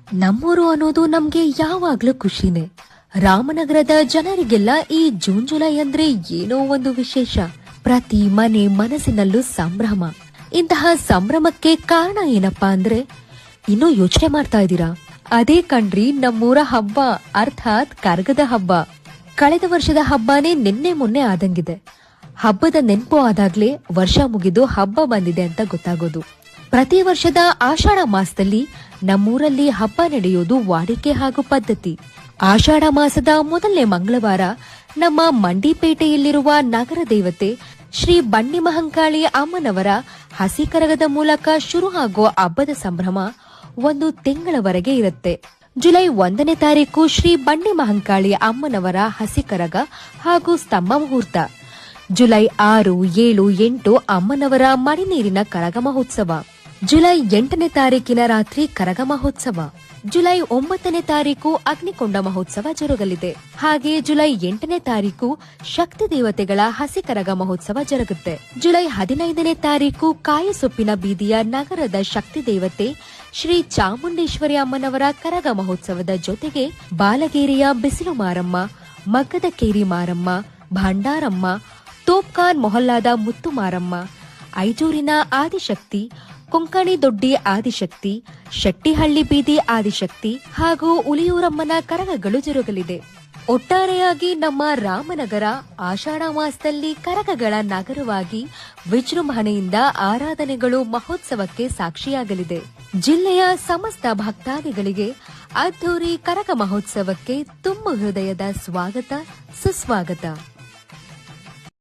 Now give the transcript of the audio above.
ನಮ್ಮೂರು ಅನ್ನೋದು ನಮ್ಗೆ ಯಾವಾಗ್ಲೂ ಖುಷಿನೇ. ರಾಮನಗರದ ಜನರಿಗೆಲ್ಲ ಈ ಜೂನ್ ಜುಲೈ ಅಂದ್ರೆ ಏನೋ ಒಂದು ವಿಶೇಷ. ಪ್ರತಿ ಮನೆ ಮನಸ್ಸಿನಲ್ಲೂ ಸಂಭ್ರಮ. ಇಂತಹ ಸಂಭ್ರಮಕ್ಕೆ ಕಾರಣ ಏನಪ್ಪಾ ಅಂದ್ರೆ ಇನ್ನೂ ಯೋಚನೆ ಮಾಡ್ತಾ ಇದ್ದೀರಾ? ಅದೇ ಕಣ್ರಿ ನಮ್ಮೂರ ಹಬ್ಬ, ಅರ್ಥಾತ್ ಕರಗದ ಹಬ್ಬ. ಕಳೆದ ವರ್ಷದ ಹಬ್ಬನೇ ನಿನ್ನೆ ಮೊನ್ನೆ ಆದಂಗಿದೆ. ಹಬ್ಬದ ನೆನಪು ಆದಾಗ್ಲೇ ವರ್ಷ ಮುಗಿದು ಹಬ್ಬ ಬಂದಿದೆ ಅಂತ ಗೊತ್ತಾಗೋದು. ಪ್ರತಿ ವರ್ಷದ ಆಷಾಢ ಮಾಸದಲ್ಲಿ ನಮ್ಮೂರಲ್ಲಿ ಹಬ್ಬ ನಡೆಯೋದು ವಾಡಿಕೆ ಹಾಗೂ ಪದ್ಧತಿ. ಆಷಾಢ ಮಾಸದ ಮೊದಲನೇ ಮಂಗಳವಾರ ನಮ್ಮ ಮಂಡಿಪೇಟೆಯಲ್ಲಿರುವ ನಗರ ದೇವತೆ ಶ್ರೀ ಬಂಡಿ ಮಹಂಕಾಳಿ ಅಮ್ಮನವರ ಹಸಿ ಕರಗದ ಮೂಲಕ ಶುರು ಆಗೋ ಹಬ್ಬದ ಸಂಭ್ರಮ ಒಂದು ತಿಂಗಳವರೆಗೆ ಇರುತ್ತೆ. ಜುಲೈ 1ನೇ ತಾರೀಕು ಶ್ರೀ ಬಂಡಿ ಮಹಂಕಾಳಿ ಅಮ್ಮನವರ ಹಸಿ ಕರಗ ಹಾಗೂ ಸ್ತಂಭ ಮುಹೂರ್ತ. ಜುಲೈ 6, 7, 8 ಅಮ್ಮನವರ ಮಡಿನೀರಿನ ಕರಗ ಮಹೋತ್ಸವ. ಜುಲೈ 8ನೇ ತಾರೀಕಿನ ರಾತ್ರಿ ಕರಗ ಮಹೋತ್ಸವ. ಜುಲೈ 9ನೇ ತಾರೀಕು ಅಗ್ನಿಕೊಂಡ ಮಹೋತ್ಸವ ಜರುಗಲಿದೆ. ಹಾಗೆ ಜುಲೈ 8ನೇ ತಾರೀಕು ಶಕ್ತಿ ದೇವತೆಗಳ ಹಸಿ ಕರಗ ಮಹೋತ್ಸವ ಜರುಗುತ್ತೆ. ಜುಲೈ 15ನೇ ತಾರೀಕು ಕಾಯಸೊಪ್ಪಿನ ಬೀದಿಯ ನಗರದ ಶಕ್ತಿ ದೇವತೆ ಶ್ರೀ ಚಾಮುಂಡೇಶ್ವರಿ ಅಮ್ಮನವರ ಕರಗ ಮಹೋತ್ಸವದ ಜೊತೆಗೆ ಬಾಲಗೇರಿಯ ಬಿಸಿಲು ಮಾರಮ್ಮ, ಮಗ್ಗದ ಕೇರಿ ಮಾರಮ್ಮ, ಭಂಡಾರಮ್ಮ, ತೋಪ್ಖಾನ್ ಮೊಹಲ್ಲಾದ ಮುತ್ತು ಮಾರಮ್ಮ, ಐಜೂರಿನ ಆದಿಶಕ್ತಿ, ಕೊಂಕಣಿ ದೊಡ್ಡಿ ಆದಿಶಕ್ತಿ, ಶೆಟ್ಟಿಹಳ್ಳಿ ಬೀದಿ ಆದಿಶಕ್ತಿ ಹಾಗೂ ಉಲಿಯೂರಮ್ಮನ ಕರಗಗಳು ಜರುಗಲಿದೆ. ಒಟ್ಟಾರೆಯಾಗಿ ನಮ್ಮ ರಾಮನಗರ ಆಷಾಢ ಮಾಸದಲ್ಲಿ ಕರಗಗಳ ನಗರವಾಗಿ ವಿಜೃಂಭಣೆಯಿಂದ ಆರಾಧನೆಗಳು ಮಹೋತ್ಸವಕ್ಕೆ ಸಾಕ್ಷಿಯಾಗಲಿದೆ. ಜಿಲ್ಲೆಯ ಸಮಸ್ತ ಭಕ್ತಾದಿಗಳಿಗೆ ಅದ್ಧೂರಿ ಕರಗ ಮಹೋತ್ಸವಕ್ಕೆ ತುಂಬ ಹೃದಯದ ಸ್ವಾಗತ ಸುಸ್ವಾಗತ.